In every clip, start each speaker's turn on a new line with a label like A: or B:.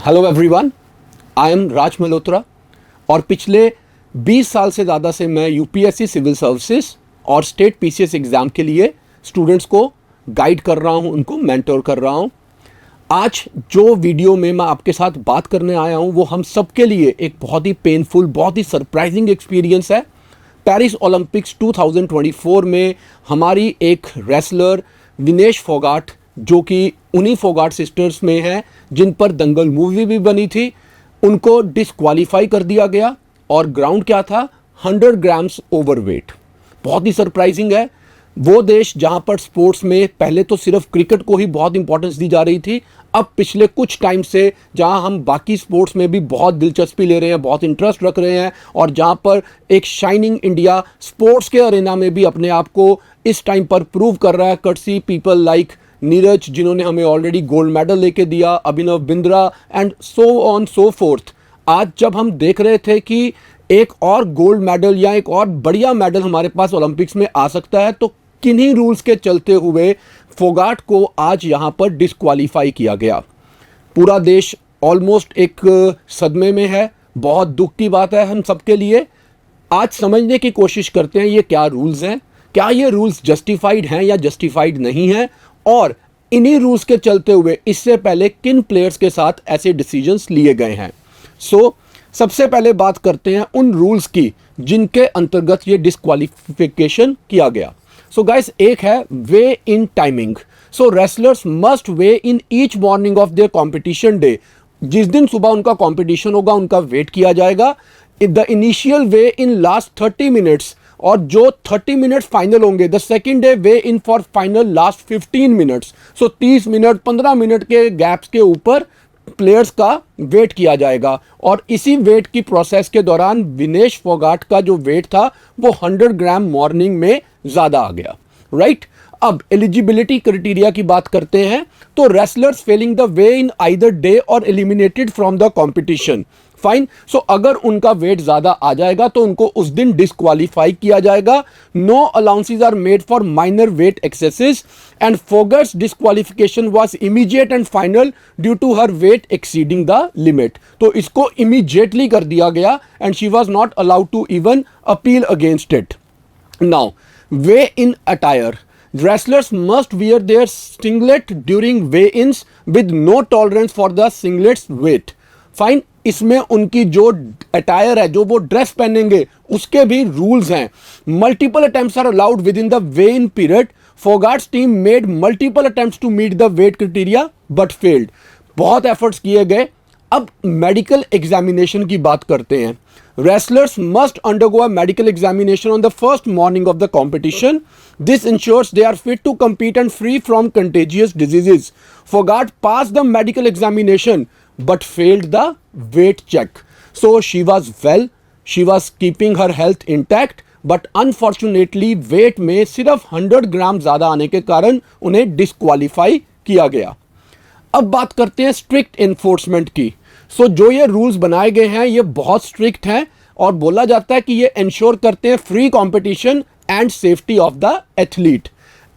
A: Hello everyone, I am राज मल्होत्रा और पिछले 20 साल से ज़्यादा से मैं यूपीएससी सिविल सर्विसेज और स्टेट पीसीएस एग्ज़ाम के लिए स्टूडेंट्स को गाइड कर रहा हूं, उनको मेंटर कर रहा हूं। आज जो वीडियो में मैं आपके साथ बात करने आया हूं वो हम सब के लिए एक बहुत ही पेनफुल, बहुत ही सरप्राइजिंग एक्सपीरियंस है। पेरिस ओलंपिक्स 2024 में हमारी एक रेसलर विनेश फोगाट, जो कि उन्हीं फोगाट सिस्टर्स में है जिन पर दंगल मूवी भी बनी थी, उनको डिस्क्वालीफाई कर दिया गया। और ग्राउंड क्या था? 100 ग्राम्स ओवरवेट। बहुत ही सरप्राइजिंग है। वो देश जहां पर स्पोर्ट्स में पहले तो सिर्फ क्रिकेट को ही बहुत इंपॉर्टेंस दी जा रही थी, अब पिछले कुछ टाइम से जहां हम बाकी स्पोर्ट्स में भी बहुत दिलचस्पी ले रहे हैं, बहुत इंटरेस्ट रख रहे हैं, और जहां पर एक शाइनिंग इंडिया स्पोर्ट्स के अरेना में भी अपने आप को इस टाइम पर प्रूव कर रहा है, कर्टसी पीपल लाइक नीरज, जिन्होंने हमें ऑलरेडी गोल्ड मेडल लेके दिया, Abhinav Bindra and so on so forth. आज जब हम देख रहे थे कि एक और गोल्ड मेडल या एक और बढ़िया मेडल हमारे पास ओलंपिक्स में आ सकता है, तो किन्हीं रूल्स के चलते हुए फोगाट को आज यहाँ पर डिस्क्वालीफाई किया गया। पूरा देश ऑलमोस्ट एक सदमे में है। बहुत दुख की बात है हम सबके लिए। आज समझने की कोशिश करते हैं ये क्या रूल्स हैं, क्या ये रूल्स जस्टिफाइड हैं या जस्टिफाइड नहीं हैं, और इन्हीं रूल्स के चलते हुए इससे पहले किन प्लेयर्स के साथ ऐसे डिसीजंस लिए गए हैं। सबसे पहले बात करते हैं उन रूल्स की जिनके अंतर्गत ये डिस्क्वालिफिकेशन किया गया। गाइस, एक है weigh in timing. Wrestlers must weigh in each morning of their competition day. जिस दिन सुबह उनका कॉम्पिटिशन होगा उनका वेट किया जाएगा। The initial way in last 30 minutes, और जो 30 मिनट्स फाइनल होंगे, the second day way in for final last 15 minutes. 30 minute 15 minute के गैप्स के ऊपर प्लेयर्स का वेट किया जाएगा। और इसी वेट की प्रोसेस के दौरान विनेश फोगाट का जो वेट था वो 100 ग्राम मॉर्निंग में ज़्यादा आ गया, राइट। अब एलिजिबिलिटी क्राइटेरिया की बात करते हैं, तो wrestlers failing the weigh in either day or eliminated from the competition, fine. अगर उनका वेट ज्यादा आ जाएगा तो उनको उस दिन डिस्क्वालीफाई किया जाएगा। No allowances are made for minor weight excesses and Phogat's disqualification was immediate and final due to her weight exceeding the limit. तो इसको इमीडिएटली कर दिया गया and she was not allowed to even appeal against it. Now weigh in attire, wrestlers must wear their singlet during weigh-ins with no tolerance for the singlet's weight. Fine. इसमें उनकी जो attire है, जो वो dress पहनेंगे, उसके भी rules हैं। Multiple attempts are allowed within the weigh in period. Phogat's team made multiple attempts to meet the weight criteria but failed. बहुत एफर्ट्स किए गए। अब मेडिकल एग्जामिनेशन की बात करते हैं। Wrestlers must undergo a medical examination on the first morning of the competition. This ensures they are fit to compete and free from contagious diseases. Fogat passed the medical examination but failed the weight check. So she was well, she was keeping her health intact, but unfortunately weight में सिर्फ 100 ग्राम ज़्यादा आने के कारण उन्हें disqualify किया गया। अब बात करते हैं स्ट्रिक्ट एनफोर्समेंट की। जो ये रूल्स बनाए गए हैं ये बहुत स्ट्रिक्ट हैं और बोला जाता है कि ये इंश्योर करते हैं free competition and safety of the athlete.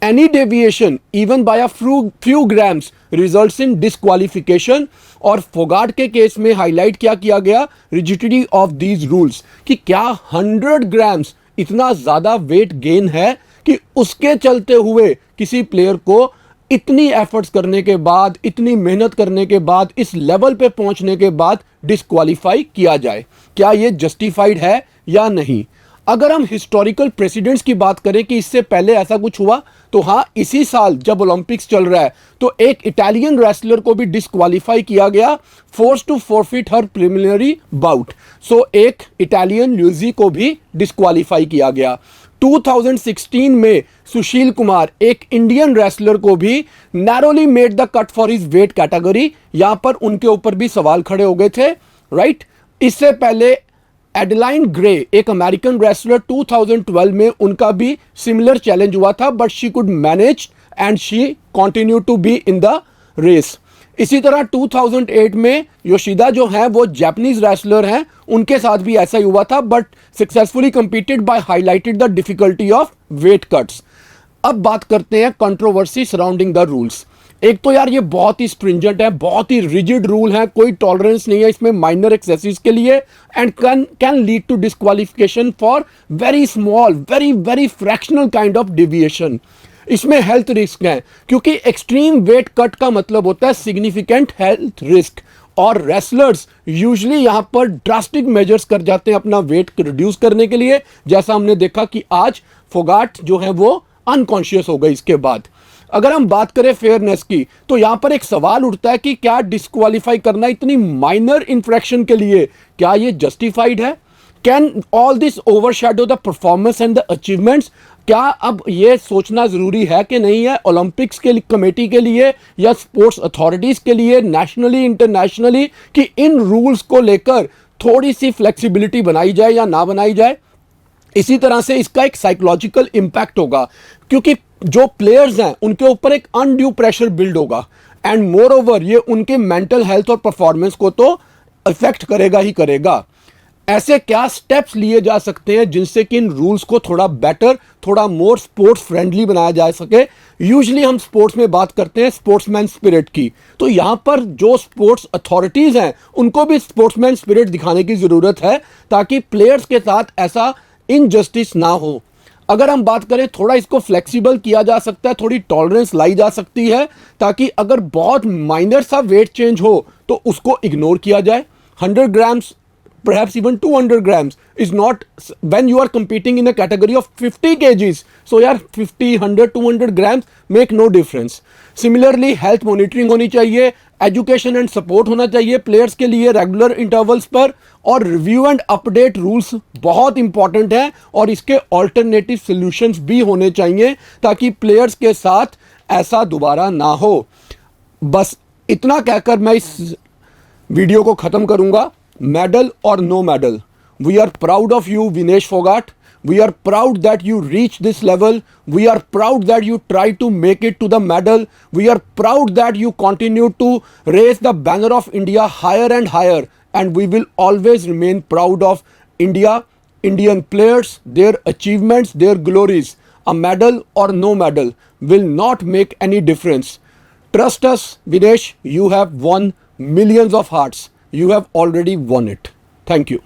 A: Any deviation even bye a few grams results in disqualification. और फोगाट के केस में हाईलाइट क्या किया गया? रिजिडिटी ऑफ दीज रूल्स, कि क्या 100 ग्राम्स इतना ज़्यादा वेट गेन है कि उसके चलते हुए किसी प्लेयर को इतनी एफर्ट्स करने के बाद, इतनी मेहनत करने के बाद, इस लेवल पे पहुंचने के बाद डिस्क्वालीफाई किया जाए। क्या ये जस्टिफाइड है या नहीं? अगर हम हिस्टोरिकल प्रेसिडेंट्स की बात करें कि इससे पहले ऐसा कुछ हुआ, तो हाँ, इसी साल जब ओलंपिक्स चल रहा है तो एक इटालियन रेसलर को भी डिस्क्वालीफाई किया गया, force to forfeit her preliminary bout. एक इटालियन ल्यूजी को भी डिस्क्वालीफाई किया गया। 2016 में सुशील कुमार, एक इंडियन रेसलर को भी narrowly made the cut for his weight category. यहां पर उनके ऊपर भी सवाल खड़े हो गए थे, राइट। इससे पहले एडलाइन ग्रे, एक अमेरिकन रेसलर, 2012 में उनका भी सिमिलर चैलेंज हुआ था, but she could manage and she continue to be in the race. इसी तरह 2008 में योशिदा जो है वो जापानीज रेसलर हैं, उनके साथ भी ऐसा ही हुआ था, but successfully competed by highlighted the difficulty of weight cuts. अब बात करते हैं कंट्रोवर्सी सराउंडिंग द रूल्स। एक तो यार ये बहुत ही स्ट्रिंजेंट है, बहुत ही रिजिड रूल है, कोई टॉलरेंस नहीं है इसमें माइनर एक्सेसिस के लिए, and can lead to disqualification for very small very very fractional kind of deviation. इसमें हेल्थ रिस्क है, क्योंकि एक्सट्रीम वेट कट का मतलब होता है सिग्निफिकेंट हेल्थ रिस्क, और रेसलर्स यूजुअली यहां पर ड्रास्टिक मेजर्स कर जाते हैं अपना वेट रिड्यूस करने के लिए, जैसा हमने देखा कि आज फोगाट जो है वो अनकॉन्शियस हो गई इसके बाद। अगर हम बात करें फेयरनेस की, तो यहां पर एक सवाल उठता है कि क्या डिस्क्वालीफाई करना इतनी माइनर इंफ्रैक्शन के लिए, क्या ये जस्टिफाइड है? Can all this overshadow the performance and the achievements? क्या अब ये सोचना जरूरी है कि नहीं है ओलंपिक्स के कमेटी के लिए या स्पोर्ट्स अथॉरिटीज के लिए नेशनली इंटरनेशनली, कि इन रूल्स को लेकर थोड़ी सी फ्लेक्सिबिलिटी बनाई जाए या ना बनाई जाए? इसी तरह से इसका एक साइकोलॉजिकल इंपैक्ट होगा, क्योंकि जो प्लेयर्स हैं उनके ऊपर एक अनड्यू प्रेशर बिल्ड होगा, एंड मोर ओवर ये उनके मेंटल हेल्थ और परफॉर्मेंस को तो इफेक्ट करेगा ही करेगा। ऐसे क्या स्टेप्स लिए जा सकते हैं जिनसे कि इन रूल्स को थोड़ा बेटर, थोड़ा मोर स्पोर्ट्स फ्रेंडली बनाया जा सके? यूजुअली हम स्पोर्ट्स में बात करते हैं स्पोर्ट्समैन स्पिरिट की, तो यहाँ पर जो स्पोर्ट्स अथॉरिटीज़ हैं उनको भी स्पोर्ट्समैन स्पिरिट दिखाने की ज़रूरत है, ताकि प्लेयर्स के साथ ऐसा इनजस्टिस ना हो। अगर हम बात करें, थोड़ा इसको फ्लेक्सिबल किया जा सकता है, थोड़ी टॉलरेंस लाई जा सकती है, ताकि अगर बहुत माइनर सा वेट चेंज हो तो उसको इग्नोर किया जाए। 100 grams, perhaps even 200 grams is not, when you are competing in a category of 50 kgs, so यार 50, 100, 200 grams make no difference. Similarly health monitoring होनी चाहिए, एजुकेशन एंड सपोर्ट होना चाहिए प्लेयर्स के लिए रेगुलर इंटरवल्स पर, और रिव्यू एंड अपडेट रूल्स बहुत इंपॉर्टेंट है, और इसके ऑल्टरनेटिव सॉल्यूशंस भी होने चाहिए ताकि प्लेयर्स के साथ ऐसा दोबारा ना हो। बस इतना कहकर मैं इस वीडियो को ख़त्म करूंगा। मेडल और no medal, we are proud of you Vinesh Phogat, we are proud that you reached this level, we are proud that you tried to make it to the medal, we are proud that you continue to raise the banner of India higher and higher, and we will always remain proud of India, Indian players, their achievements, their glories. A medal or no medal will not make any difference. Trust us, Vinesh, you have won millions of hearts. You have already won it. Thank you.